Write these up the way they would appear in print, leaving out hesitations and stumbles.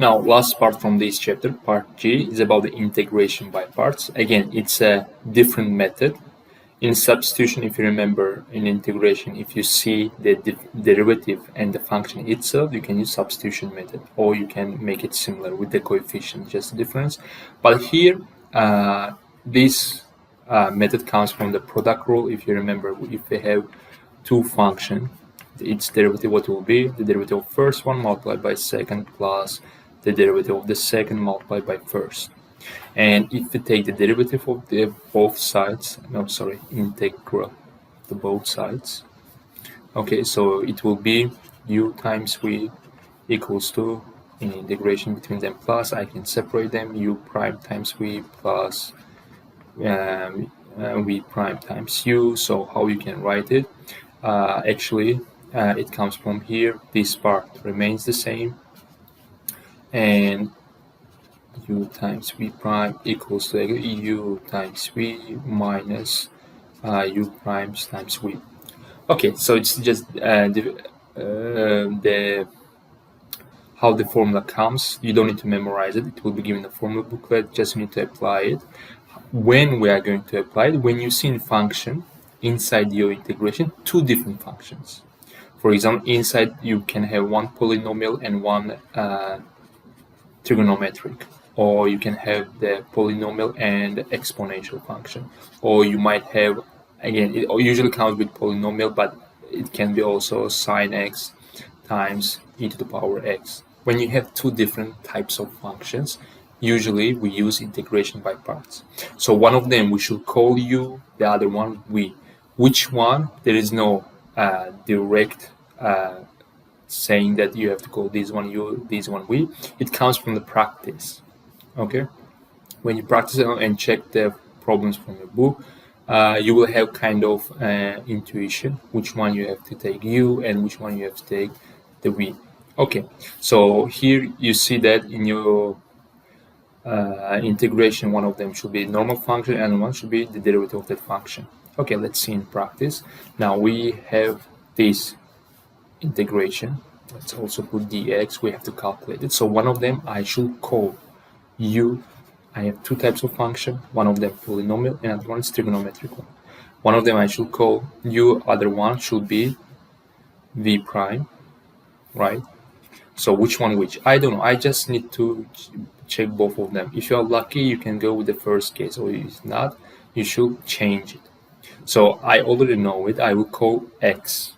Now, last part from this chapter, part G, is about the integration by parts. Again, it's a different method. In substitution, if you remember, in integration, if you see the derivative and the function itself, you can use substitution method, or you can make it similar with the coefficient, just the difference. But here, this method comes from the product rule. If you remember, if we have two functions, its derivative, what will be? The derivative of first one multiplied by second plus the derivative of the second multiplied by first. And if we take the derivative of the both sides, integral to both sides, okay, so it will be u times v equals to, in integration between them, plus I can separate them, u prime times v plus v prime times u. So how you can write it? Actually, it comes from here. This part remains the same, and u times v prime equals to u times v minus u prime times v. Okay, so it's just how the formula comes. You don't need to memorize it. It will be given in the formula booklet. Just need to apply it. When we are going to apply it, when you see in function inside your integration two different functions. For example, inside you can have one polynomial and one trigonometric, or you can have the polynomial and exponential function, or you might have, again, it usually comes with polynomial, but it can be also sine x times e to the power x. When you have two different types of functions, usually we use integration by parts. So one of them we should call u, the other one v. Which one? There is no direct saying that you have to call this one u, this one v. It comes from the practice. Okay, when you practice it and check the problems from the book, you will have kind of intuition which one you have to take u and which one you have to take the v. Okay, so here you see that in your integration, one of them should be normal function and one should be the derivative of that function. Okay, let's see in practice. Now we have this integration. Let's also put dx. We have to calculate it. So one of them I should call u. I have two types of function. One of them polynomial and another one is trigonometric one. One of them I should call u. Other one should be v prime, right? So which one which? I don't know. I just need to check both of them. If you are lucky, you can go with the first case, or if not, you should change it. So I already know it. I will call x.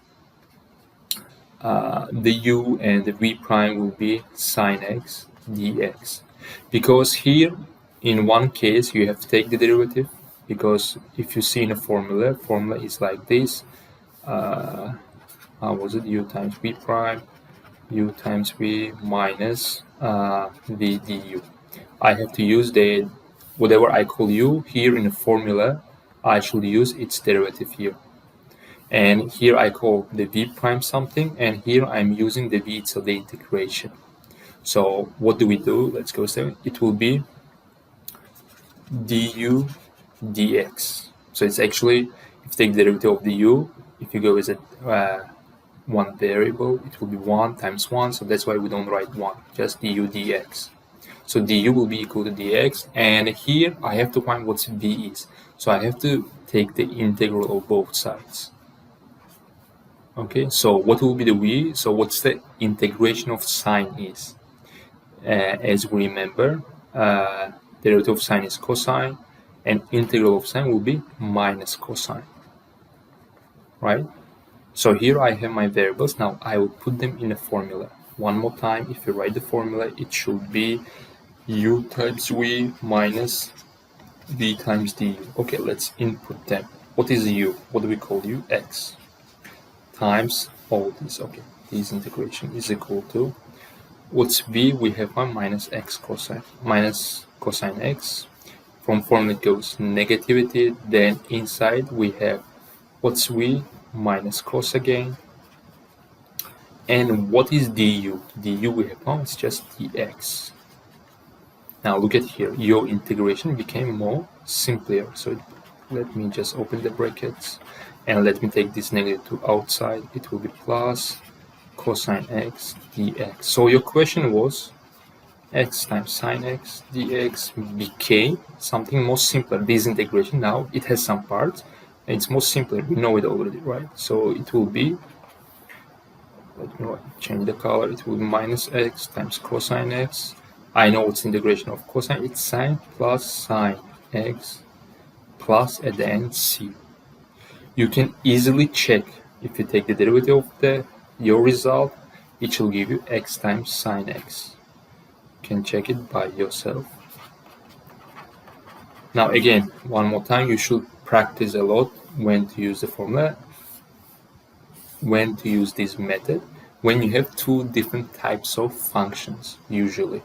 The u and the v prime will be sine x dx. Because here, in one case, you have to take the derivative. Because if you see in a formula is like this. How was it? U times v prime, u times v minus v du. I have to use the whatever I call u here in the formula. I should use its derivative here. And here I call the v prime something, and here I'm using the v, so the integration. So what do we do? Let's go there. It will be du dx. So it's actually, if you take the derivative of the u, if you go with one variable, it will be 1 times 1. So that's why we don't write 1, just du dx. So du will be equal to dx, and here I have to find what v is. So I have to take the integral of both sides. Okay, so what will be the v? So what's the integration of sine is? As we remember, derivative of sine is cosine, and integral of sine will be minus cosine, right? So here I have my variables. Now I will put them in a formula. One more time, if you write the formula, it should be u times v minus v times du. Okay, let's input them. What is u? What do we call u? X times all this. Okay, this integration is equal to, what's v? We have 1 minus x cosine, minus cosine x. From formula it goes negativity, then inside we have, what's v? Minus cos again. And what is du? Du we have found, it's just dx. Now look at here, your integration became more simpler. So let me just open the brackets and let me take this negative to outside. It will be plus cosine x dx. So your question was, x times sine x dx became something more simpler. This integration now, it has some parts, and it's more simpler. We know it already, right? So it will be, let me change the color, it will be minus x times cosine x. I know it's integration of cosine, it's sine plus sine x plus at the end c. You can easily check if you take the derivative of your result, it will give you x times sine x. You can check it by yourself. Now again, one more time, you should practice a lot when to use the formula, when to use this method, when you have two different types of functions usually.